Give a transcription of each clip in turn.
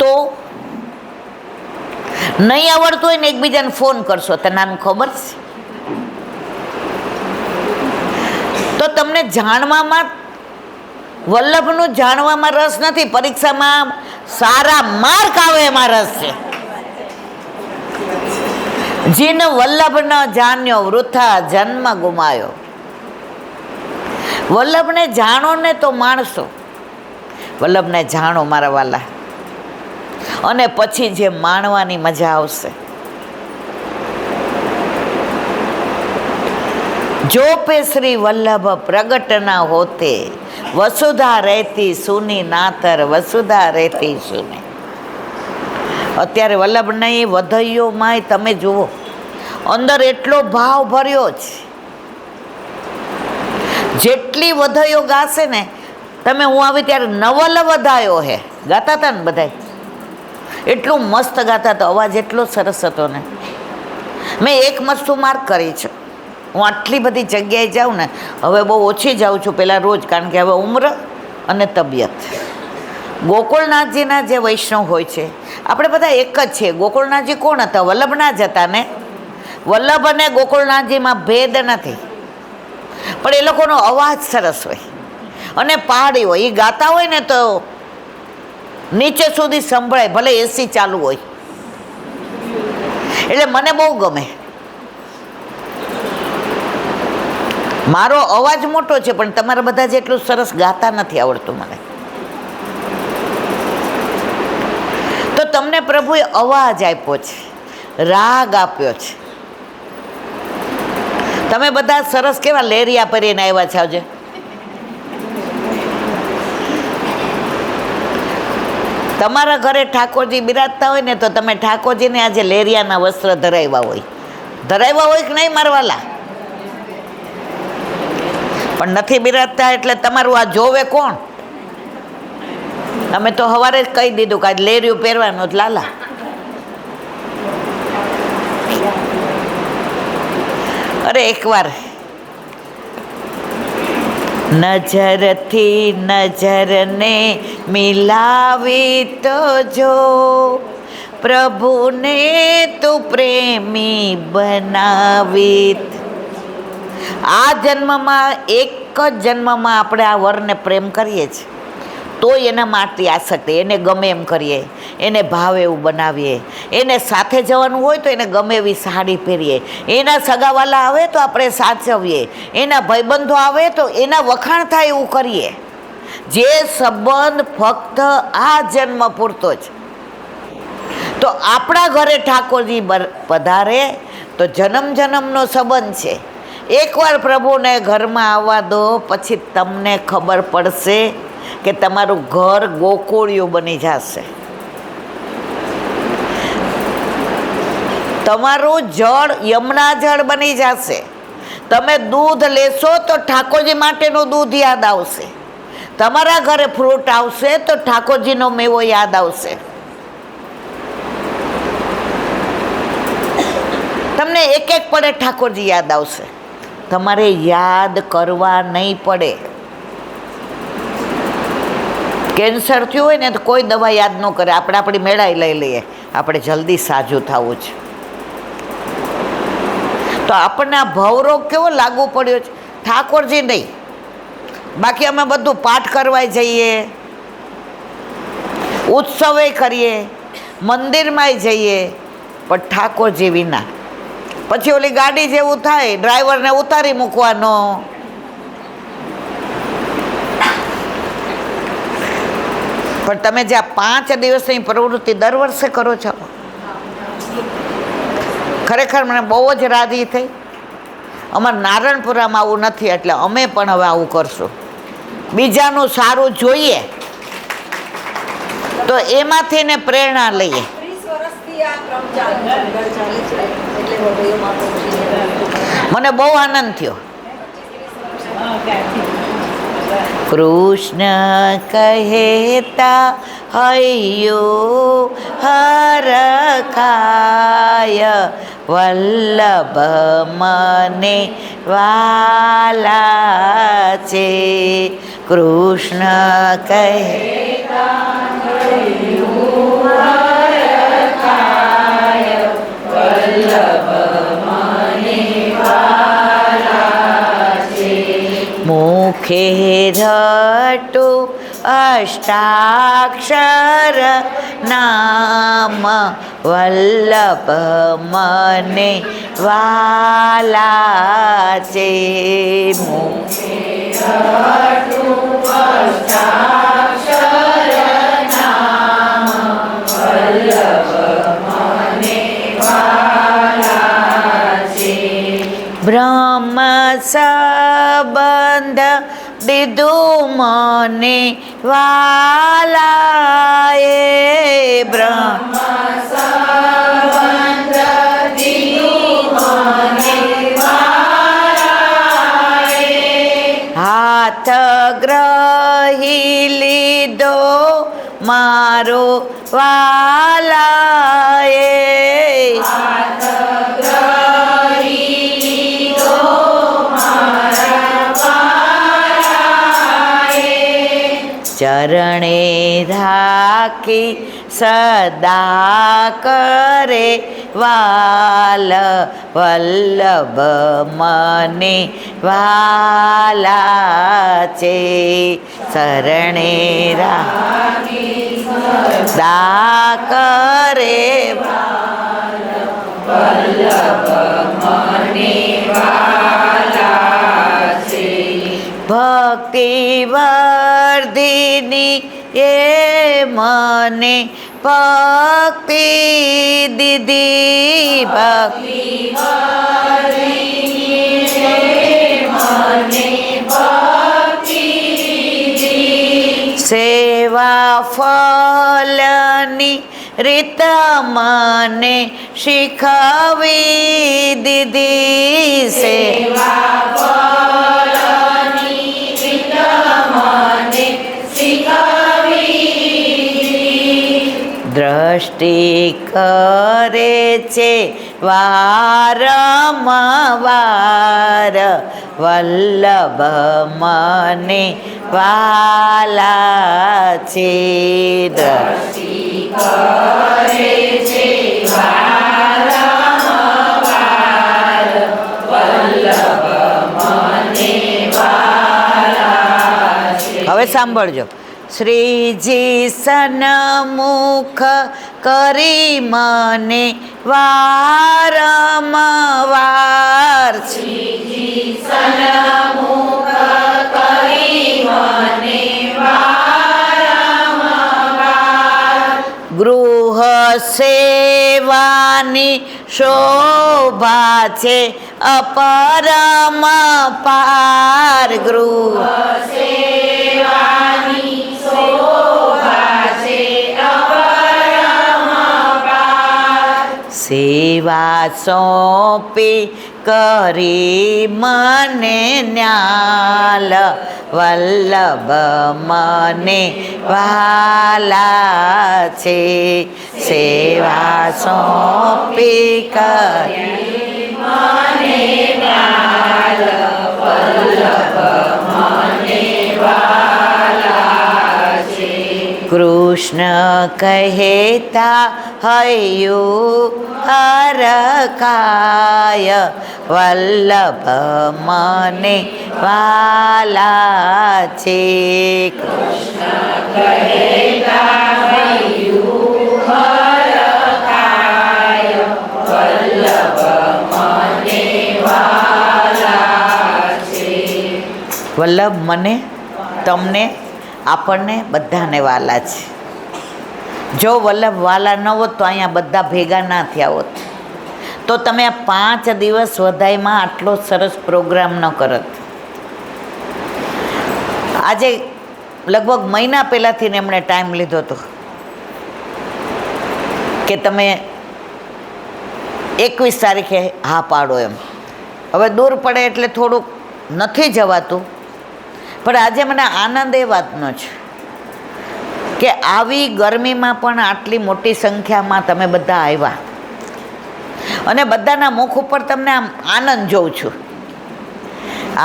તો નહીં આવડતું હોય ને એકબીજાને ફોન કરશો તને આમ ખબર છે. તો તમને જાણવામાં, વલ્લભનું જાણવામાં રસ નથી, પરીક્ષામાં સારા માર્ક આવે એમાં રસ છે. જીન વલ્લભ ન જાણ્યો વૃથા જન્મ ગુમાયો. વલ્લભને જાણો ને તો માણસો, વલ્લભને જાણો મારા વાલા, અને પછી જે માણવાની મજા આવશે. જો પે શ્રી વલ્લભ પ્રગટ ના હોતે વસુધા રહેતી સુની નાતર વસુધા રહેતી સુની. અત્યારે વલ્લભ નહીં વધૈયો માય તમે જુઓ, અંદર એટલો ભાવ ભર્યો છે. જેટલી વધૈયો ગાશે ને તમે, હું આવી ત્યારે નવલ વધાયો હે ગાતા હતા ને બધા, એટલું મસ્ત ગાતા હતા, અવાજ એટલો સરસ હતો ને. મેં એક વસ્તુ માર્ક કરી છે, હું આટલી બધી જગ્યાએ જાઉં ને, હવે બહુ ઓછી જાઉં છું, પહેલાં રોજ, કારણ કે હવે ઉંમર અને તબિયત. ગોકુળનાથજીના જે વૈષ્ણવ હોય છે, આપણે બધા એક જ છીએ. ગોકુળનાથજી કોણ હતા? વલ્લભના જ હતા ને. વલ્લભ અને ગોકુળનાથજીમાં ભેદ નથી, પણ એ લોકોનો અવાજ સરસ હોય અને પહાડી હોય. એ ગાતા હોય ને તો નીચે સુધી સંભળાય, ભલે એસી ચાલુ હોય. એટલે મને બહુ ગમે. મારો અવાજ મોટો છે, પણ તમારા બધા જેટલું સરસ ગાતા નથી આવડતું મને. તો તમને પ્રભુએ અવાજ આપ્યો છે, રાગ આપ્યો છે. તમે બધા સરસ કેવા લેરિયા પહેરીને આવ્યા છો આજે. તમારા ઘરે ઠાકોરજી બિરાજતા હોય ને તો તમે ઠાકોરજીને આજે લેરિયાના વસ્ત્ર ધરાવ્યા હોય કે નહીં મારવાલા? પણ નથી બિરાજતા એટલે તમારું આ જોવે કોણ? અમે તો સવારે જ કહી દીધું કે આજ લેરિયું પહેરવાનું જ લાલા. અરે એકવાર નજરથી નજરને મિલાવી તો જો, પ્રભુને તું પ્રેમી બનાવી. આ જન્મમાં, એક જ જન્મમાં આપણે આ વરને પ્રેમ કરીએ છીએ, તો એના માટે આસક્તિ, એને ગમે એમ કરીએ, એને ભાવે એવું બનાવીએ. એને સાથે જવાનું હોય તો એને ગમે એવી સાડી પહેરીએ. એના સગાવાલા આવે તો આપણે સાચવીએ. એના ભાઈબંધો આવે તો એના વખાણ થાય એવું કરીએ. જે સંબંધ ફક્ત આ જન્મ પૂરતો જ. તો આપણા ઘરે ઠાકોરજી પધારે તો જન્મ જન્મનો સંબંધ છે. એકવાર પ્રભુને ઘરમાં આવવા દો, પછી તમને ખબર પડશે કે તમારું ઘર ગોકુળિયું બની જશે. તમારું જળ યમુના જળ બની જશે. તમે દૂધ લેશો તો ઠાકોરજી માટેનું દૂધ યાદ આવશે. તમારા ઘરે ફ્રૂટ આવશે તો ઠાકોરજીનો મેવો યાદ આવશે. તમને એક એક પડે ઠાકોરજી યાદ આવશે. તમારે યાદ કરવા નહીં પડે. કેન્સર થયું હોય ને તો કોઈ દવા યાદ ન કરે, આપણે આપણી મેળાઈ લઈ લઈએ, આપણે જલ્દી સાજું થવું છે. તો આપણને આ ભવરોગ કેવો લાગુ પડ્યો છે? ઠાકોરજી નહીં. બાકી અમે બધું પાઠ કરવા જઈએ, ઉત્સવે કરીએ, મંદિરમાં જઈએ, પણ ઠાકોરજી વિના. પછી ઓલી ગાડી જેવું થાય, ડ્રાઈવરને ઉતારી મૂકવાનો. પણ તમે જે આ 5 દિવસની પ્રવૃત્તિ દર વર્ષે કરો છો, ખરેખર મને બહુ જ રાજી થઈ. અમારે નારણપુરામાં આવું નથી, એટલે અમે પણ હવે આવું કરશું. બીજાનું સારું જોઈએ તો એમાંથી ને પ્રેરણા લઈએ. મને બહુ આનંદ થયો. કૃષ્ણ કહેતા હૈયો હરખાય, વલ્લભ મને વાલા છે. કૃષ્ણ કહેતા હૈયો અષ્ટાક્ષર નામ વલ્લભ મને વાલા છે. બ્રહ્મ સંબંધ દીધું મને વાલાએ. બ્રહ્મ સંબંધ દીધું મને વાલાએ. હાથ ગ્રહી લીધો મારો વાલાએ. ચરણે રાખી સદા કરે વાલ વલ્લભ મને વાલા છે. શરણે રાખી સદા કરે વલ્લભ મને વાલા છે. ભક્તિ વર્ધિની એ મને ભક્તિ દીધી. ભક્તિ વર્ધિની એ મને ભક્તિ દીધી. સેવા ફલની રીત મને શીખવી દીધી. સેવા ફલની રીત મને શીખવી દીધી. દ્રષ્ટિ કરે છે વારંવાર વલ્લભ મને વાલા છે. દ્રષ્ટિ કરે છે વારંવાર વલ્લભ મને વાલા છે. હવે સાંભળજો. શ્રીજી સન્મુખ કરી મને વારંવાર. શ્રીજી સન્મુખ કરી મને વારંવાર. ગૃહ સેવાની શોભા છે અપરમ પાર. ગૃહ સેવાની શોભા છે અપરમ પાર. સેવા સોંપી કરી મને ન્યાલ વલ્લભ મને વાલા છે. સેવા સોંપી કરી મને ન્યાલ વલ્લભ મને વાલા છે. કૃષ્ણ કહેતા હૈયું હરખાય વલ્લભ મને વાલા છે. કૃષ્ણ કહેતા હૈયું હરખાય વલ્લભ મને વાલા છે. વલ્લભ મને, તમને, આપણને બધાને વાલા છે. જો વલ્લભ વાલા ન હોત તો અહીંયા બધા ભેગા ના થયા હોત, તો તમે આ 5 દિવસ વધાઈમાં આટલો સરસ પ્રોગ્રામ ન કરત. આજે લગભગ મહિના પહેલાંથી એમણે ટાઈમ લીધો હતો કે તમે 21 તારીખે હા પાડો એમ. હવે દૂર પડે એટલે થોડુંક નથી જવાતું, પણ આજે મને આનંદ એ વાતનો છે કે આવી ગરમીમાં પણ આટલી મોટી સંખ્યામાં તમે બધા આવ્યા અને બધાના મુખ ઉપર તમને આમ આનંદ જોઉં છું.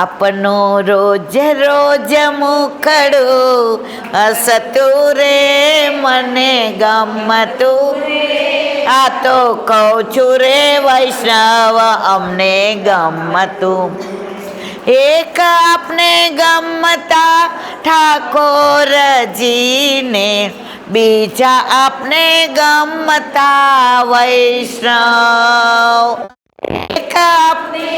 આપનો રોજ રોજ મુખડું હસતું રે મને ગમતું, આ તો કહું છું રે વૈષ્ણવ અમને ગમતું. એક આપને ગમતા ઠાકોરજીને, બીજા આપને ગમતા વૈષ્ણવ. એક આપને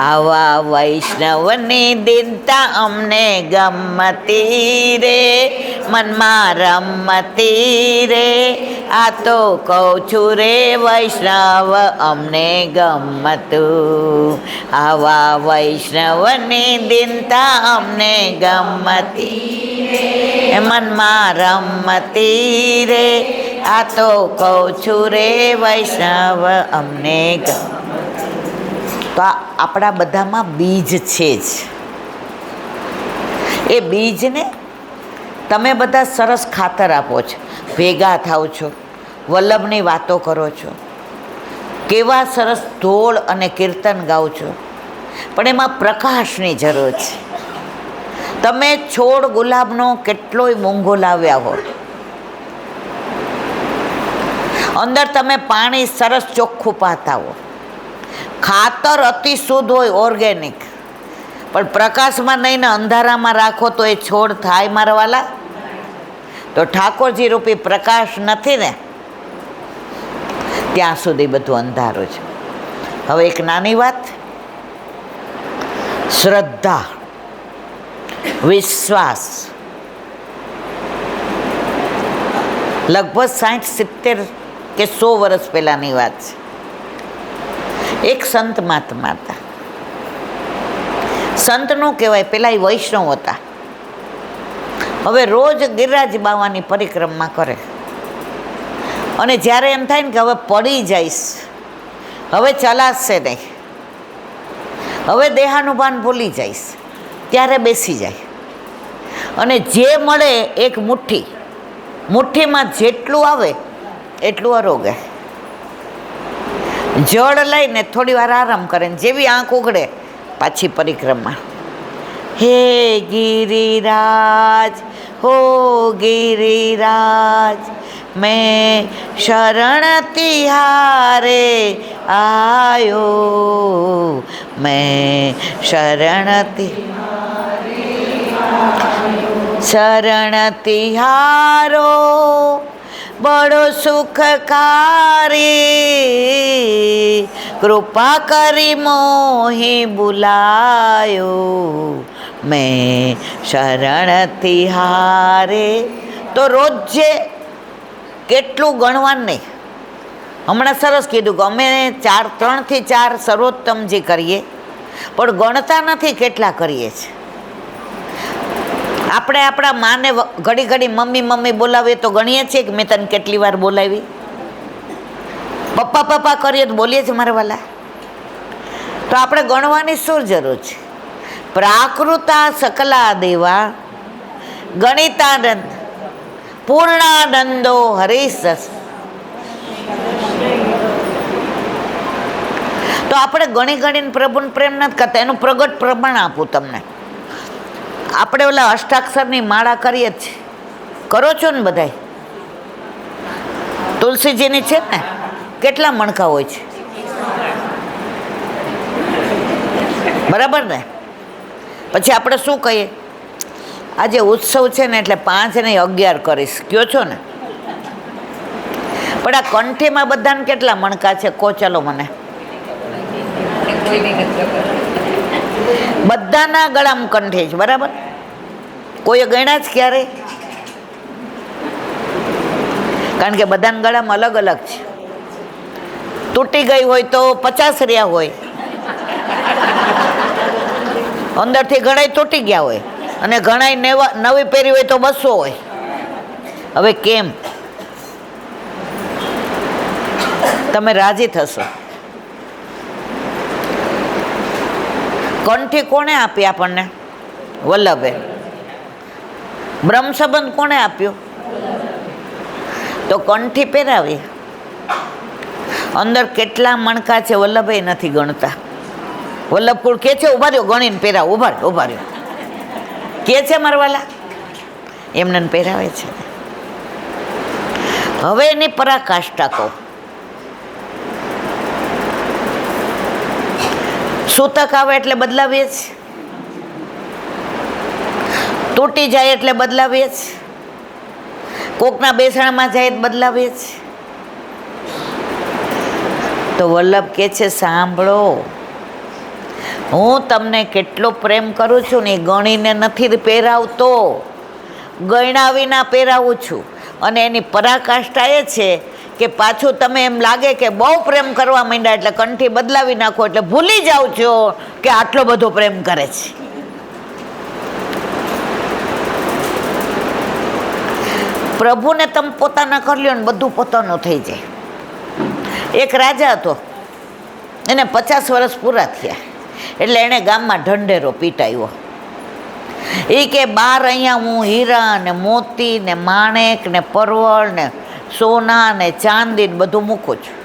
આવા વૈષ્ણવની દીનતા અમને ગમતી રે, મનમાં રમતી રે. આ તો કહું છું રે વૈષ્ણવ અમને ગમતું. આવા વૈષ્ણવની દીનતા અમને ગમતી રે, મનમાં રમતી રે. આ તો કહું છું રે વૈષ્ણવ અમને ગમતું. તો આપણા બધામાં બીજ છે જ. એ બીજને તમે બધા સરસ ખાતર આપો છો, ભેગા થાવ છો, વલ્લભની વાતો કરો છો, કેવા સરસ ઢોળ અને કીર્તન ગાઓ છો, પણ એમાં પ્રકાશની જરૂર છે. તમે છોડ ગુલાબનો કેટલોય મોંઘો લાવ્યા હો, અંદર તમે પાણી સરસ ચોખ્ખું પાતા હો, ખાતર અતિ શુદ્ધ હોય ઓર્ગેનિક, પણ પ્રકાશમાં નહીં ને અંધારામાં રાખો તો એ છોડ થાય મારવાલા? તો ઠાકોરજી રૂપી પ્રકાશ નથી ને ત્યાં સુધી બધું અંધારું છે. હવે એક નાની વાત, શ્રદ્ધા, વિશ્વાસ. લગભગ 60-70 કે 100 વર્ષ પહેલાંની વાત છે. એક સંત મહાત્મા હતા. સંતનું કહેવાય, પેલા એ વૈષ્ણવ હતા. હવે રોજ ગિરિરાજ બાવાની પરિક્રમા કરે, અને જ્યારે એમ થાય ને કે હવે પડી જઈશ, હવે ચલાશે નહીં, હવે દેહાનુભાન ભૂલી જઈશ, ત્યારે બેસી જાય અને જે મળે એક મુઠ્ઠી, મુઠ્ઠીમાં જેટલું આવે એટલું અરોગે, જળ લઈને થોડી વાર આરામ કરે, જેવી આંખ ઉઘડે પાછી પરિક્રમા. હે ગિરિરાજ, હો ગિરિરાજ, મેં શરણ તિહારે આયો, મેં શરણ તિહારો બડો સુખકારી, કૃપા કરી મોહી બુલાયો, મેં શરણ તિહારે. તો રોજે કેટલું ગણવાનું નહીં. હમણાં સરસ કીધું કે અમે 3 થી 4 સર્વોત્તમજી કરીએ, પણ ગણતા નથી કેટલા કરીએ છીએ. આપણે આપણા માને ઘડી ઘડી મમ્મી મમ્મી બોલાવીએ તો ગણીએ છીએ કે મેં તને કેટલી વાર બોલાવી? પપ્પા પપ્પા કરીએ તો બોલીએ છીએ મારા વાલા. તો આપણે ગણવાની શું જરૂર છે? પ્રાકૃતા સકલા દેવા ગણિતાનંદ પૂર્ણાનંદો હરીશ. તો આપણે ગણી ગણીને પ્રભુને પ્રેમ નથી કરતા. એનું પ્રગટ પ્રમાણ આપું તમને. આપણે ઓલા અષ્ટાક્ષરની માળા કરીએ જ છીએ, કરો છો ને બધાય? તુલસીજીની છે ને, કેટલા મણકા હોય છે? બરાબર ને? પછી આપણે શું કહીએ? આજે ઉત્સવ છે ને એટલે 5 નહીં 11 કરીશ, કયો છો ને? પણ આ કંઠીમાં બધાને કેટલા મણકા છે? કહો ચાલો મને. બધાના ગળામાં કંઠી છે, બરાબર? કોઈએ ગણ્યા જ ક્યારે? કારણ કે બધાના ગળામાં અલગ અલગ છે. તૂટી ગઈ હોય તો 50 રહ્યા હોય, અંદરથી ઘણાય તૂટી ગયા હોય, અને ઘણાય નવી પહેરી હોય તો 200 હોય. હવે કેમ? તમે રાજી થશો. કંઠી કોણે આપી આપણને? વલ્લભે. બ્રહ્મ સંબંધ કોણે આપ્યો? તો કંઠી પહેરાવી. અંદર કેટલા મણકા છે વલ્લભે નથી ગણતા. વલ્લભકુળ કે છે ઉભા રહ્યો, ગણીને પહેરાવ, ઉભા રહ્યો કે છે મારવાલા, એમને પહેરાવે છે. હવે એની પરાકાષ્ઠા કહું. સૂતક આવે એટલે બદલાવીએ જ, તૂટી જાય એટલે બદલાવીએ જ, કોકના બેસણામાં જાય તો બદલાવીએ જ. તો વલ્લભ કહે છે સાંભળો, હું તમને કેટલો પ્રેમ કરું છું ને, ગણીને નથી પહેરાવતો, ગણ્યા વિના પહેરાવું છું. અને એની પરાકાષ્ઠા એ છે કે પાછું તમે એમ લાગે કે બહુ પ્રેમ કરવા માંડ્યા એટલે કંઠી બદલાવી નાખો એટલે ભૂલી જાઓ છો કે આટલો બધો પ્રેમ કરે છે. પ્રભુને તમે પોતાના કરી લ્યો ને બધું પોતાનું થઈ જાય. એક રાજા હતો, એને 50 વર્ષ પૂરા થયા એટલે એણે ગામમાં ઢંઢેરો પીટાવ્યો. એ કે બાર અહીંયા હું હીરા ને મોતી ને માણેક ને પરવળ ને સોના ને ચાંદી ને બધું મૂકું છું,